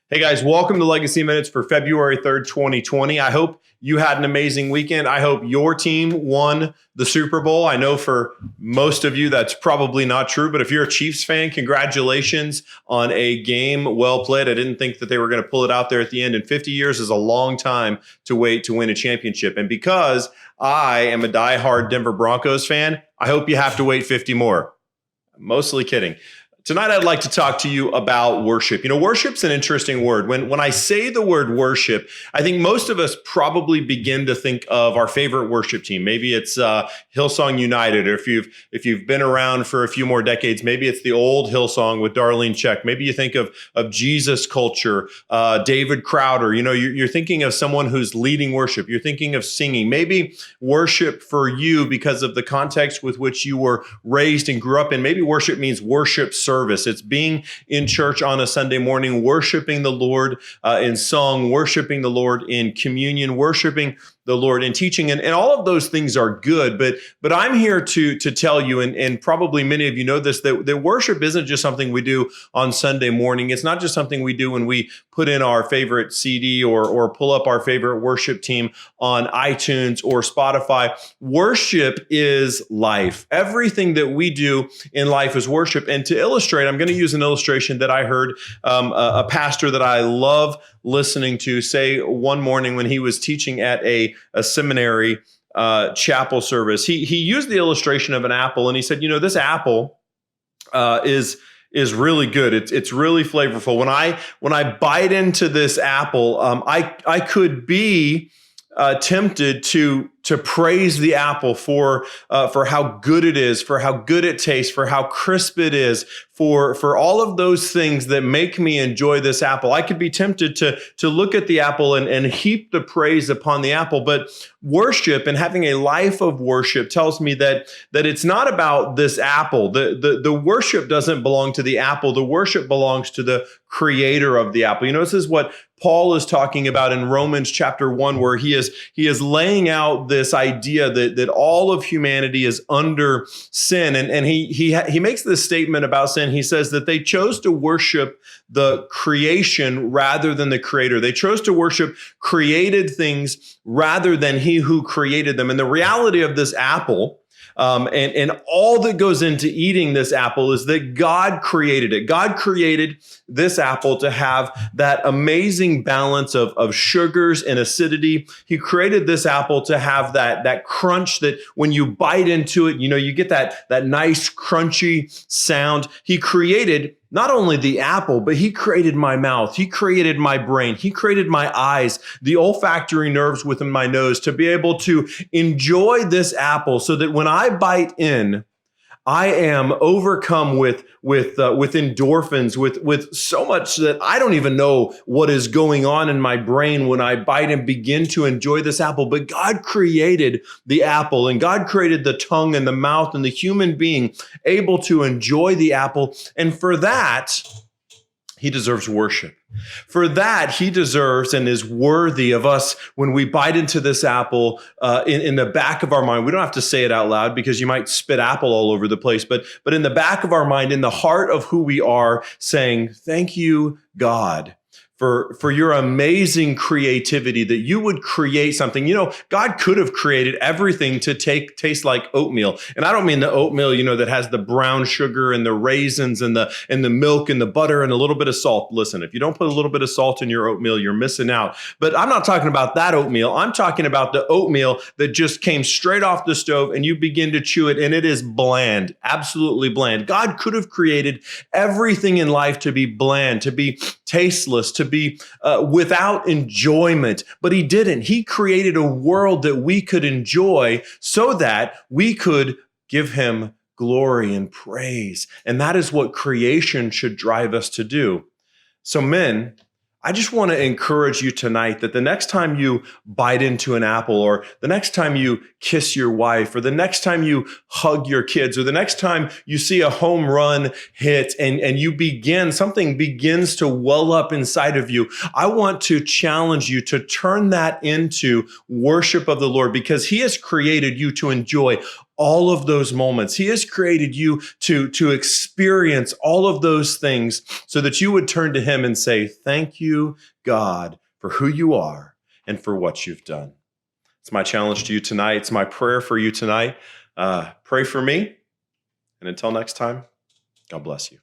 Hey guys, welcome to Legacy Minutes for February 3rd, 2020. I hope you had an amazing weekend. I hope your team won the Super Bowl. I know for most of you that's probably not true, but if you're a Chiefs fan, congratulations on a game well played. I didn't think that they were going to pull it out there at the end, and 50 years is a long time to wait to win a championship. And because I am a diehard Denver Broncos fan, I hope you have to wait 50 more. Mostly kidding. Tonight, I'd like to talk to you about worship. You know, worship's an interesting word. When I say the word worship, I think most of us probably begin to think of our favorite worship team. Maybe it's Hillsong United, or if you've been around for a few more decades, maybe it's the old Hillsong with Darlene Zschech. Maybe you think of Jesus Culture, David Crowder. You know, you're thinking of someone who's leading worship. You're thinking of singing. Maybe worship for you, because of the context with which you were raised and grew up in, maybe worship means worship service. It's being in church on a Sunday morning, worshiping the Lord in song, worshiping the Lord in communion, worshiping the Lord in teaching, and all of those things are good. But I'm here to tell you, and probably many of you know this, that worship isn't just something we do on Sunday morning. It's not just something we do when we put in our favorite CD or pull up our favorite worship team on iTunes or Spotify. Worship is life. Everything that we do in life is worship. And to illustrate, I'm going to use an illustration that I heard a pastor that I love listening to say one morning when he was teaching at a seminary chapel service. He used the illustration of an apple, and he said, you know, this apple is really good. It's really flavorful. When I bite into this apple, I could be tempted to praise the apple for how good it is, for how good it tastes, for how crisp it is, for all of those things that make me enjoy this apple. I could be tempted to look at the apple and heap the praise upon the apple. But worship and having a life of worship tells me that it's not about this apple. The worship doesn't belong to the apple. The worship belongs to the creator of the apple. You know, this is what Paul is talking about in Romans chapter 1, where he is laying out this idea that all of humanity is under sin. And he makes this statement about sin. He says that they chose to worship the creation rather than the creator. They chose to worship created things rather than he who created them. And the reality of this apple, and all that goes into eating this apple, is that God created it. God created this apple to have that amazing balance of sugars and acidity. He created this apple to have that crunch that when you bite into it, you know, you get that nice crunchy sound. He created not only the apple, but he created my mouth. He created my brain. He created my eyes, the olfactory nerves within my nose, to be able to enjoy this apple so that when I bite in, I am overcome with endorphins, with so much that I don't even know what is going on in my brain when I bite and begin to enjoy this apple. But God created the apple, and God created the tongue and the mouth and the human being able to enjoy the apple. And for that, he deserves worship. For that, he deserves and is worthy of us when we bite into this apple in the back of our mind. We don't have to say it out loud because you might spit apple all over the place, but in the back of our mind, in the heart of who we are, saying, thank you, God, for your amazing creativity, that you would create something. You know, God could have created everything to taste like oatmeal. And I don't mean the oatmeal, you know, that has the brown sugar and the raisins and the milk and the butter and a little bit of salt. Listen, if you don't put a little bit of salt in your oatmeal, you're missing out. But I'm not talking about that oatmeal. I'm talking about the oatmeal that just came straight off the stove and you begin to chew it and it is bland, absolutely bland. God could have created everything in life to be bland, to be tasteless, to be without enjoyment, but he didn't. He created a world that we could enjoy so that we could give him glory and praise. And that is what creation should drive us to do. So men, I just want to encourage you tonight that the next time you bite into an apple, or the next time you kiss your wife, or the next time you hug your kids, or the next time you see a home run hit and something begins to well up inside of you, I want to challenge you to turn that into worship of the Lord, because he has created you to enjoy all of those moments. He has created you to experience all of those things so that you would turn to him and say, thank you, God, for who you are and for what you've done. It's my challenge to you tonight. It's my prayer for you tonight. Pray for me. And until next time, God bless you.